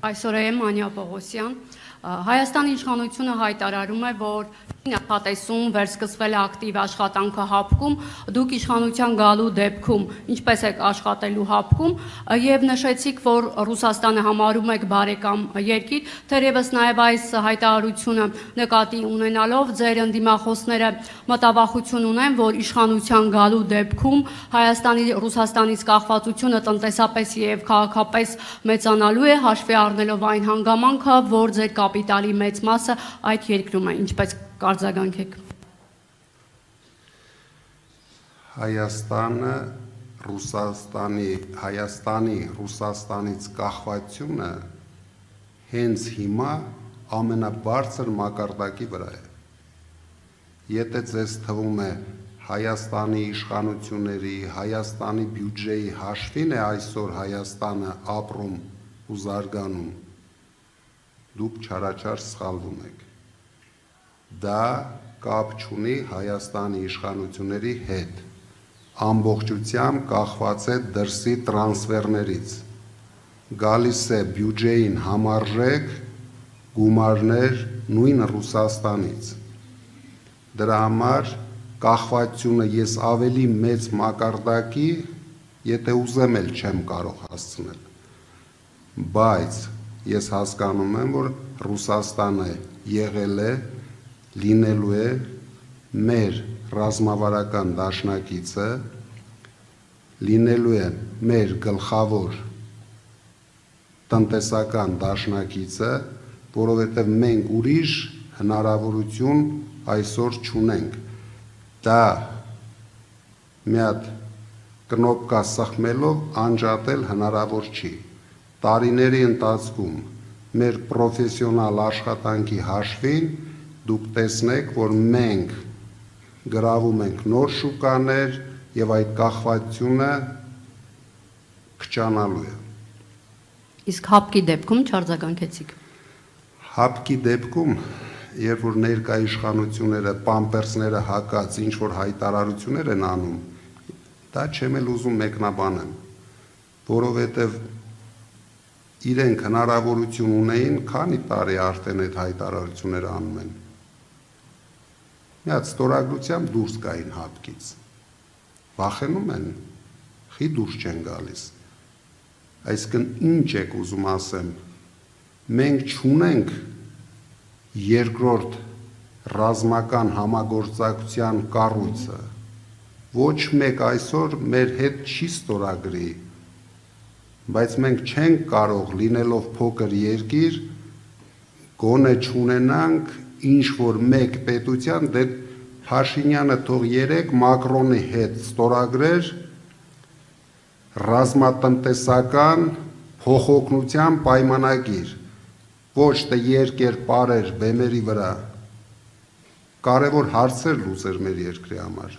Այսօր եմ Անյա Պողոսյան, Հայաստանի իշխանությունը հայտարարում է, որ նախատեսում վերսկսվել է ակտիվ աշխատանքը հապկում, դուք իշխանության գալու դեպքում ինչպես եք աշխատելու հապկում եւ նշեցիք, որ Ռուսաստանը համարում եք բարեկամ երկիր, թերևս նաեւ այս հայտարարությունը նկատի ունենալով ձեր ընդդիմախոսները մտավախություն ունեն, որ իշխանության գալու դեպքում Հայաստանի Ռուսաստանից կախվածությունը տնտեսապես եւ քաղաքապես մեծանալու է, հաշվի առնելով այն հանգամանքը, որ ձեր կապիտալի մեծ մասը այդ երկրում է, ինչպես կարձագանքեք։ Հայաստանի Ռուսաստանից կախվածությունը հենց հիմա ամենաբարձր մակարդակի վրա է։ Եթե ձեզ թվում է Հայաստանի իշխանությունների, Հայաստանի բյուջեի հաշվին է այսօր Հայաստանը ապրում ու զարգանում, դուք չարաչար սխալվում եք։ Դա կապ չունի Հայաստանի իշխանությունների հետ, ամբողջությամբ կախված է դրսի տրանսֆերներից, գալիս է բյուջեին համարժեք գումարներ նույն Ռուսաստանից, դրա համար կախվածությունը ես ավելի մեծ մակարդակի, եթե ուզեմ էլ չեմ կարող հասցնել, բայց ես հասկանում եմ, որ Ռուսաստանը եղել է, լինելու է մեր ռազմավարական դաշնակիցը, լինելու է մեր գլխավոր տնտեսական դաշնակիցը, որովհետև մենք ուրիշ հնարավորություն այսօր չունենք։ Դա մի հատ կնոպկա սխմելով անջատել հնարավոր չի։ Տարիների ընթացքում մեր պրոֆեսիոնալ աշխատանքի հաշվին դուք տեսնեք, որ մենք գրավում ենք նոր շուկաներ եւ այդ կախվածությունը քչանալու է։ Իսկ հապկի դեպքում չարձագանքեցիք։ Հապկի դեպքում, երբ որ ներկա իշխանությունները պամպերսները հակած ինչ որ հայտարարություններ են անում, դա չեմ էլ ուզում մեկնաբանեմ, որովհետեւ իրենք հնարավորություն ունեին, քանի տարի արդեն այդ հայտարարությունները անում են։ Մի հատ ստորագրությամբ դուրս գային հապկից։ Վախենում են, խի դուրս չեն գալիս։ Այսինքն ինչ եք ուզում ասեմ, մենք չունենք երկրորդ ռազմական համագործակցության կառույցը, ոչ մեկ այսօր մեր հետ չի ստորագրի, բայց մենք չենք կարող լինելով փոքր երկիր, գոնե չունենանք ինչ-որ մեկ պետության, դե Փաշինյանը թող երեք Մակրոնի հետ ստորագրեր ռազմատնտեսական փոխօգնության պայմանագիր, ոչ թե երկեր պարեր բեմերի վրա, կարևոր հարցեր լուծեր մեր երկրի համար։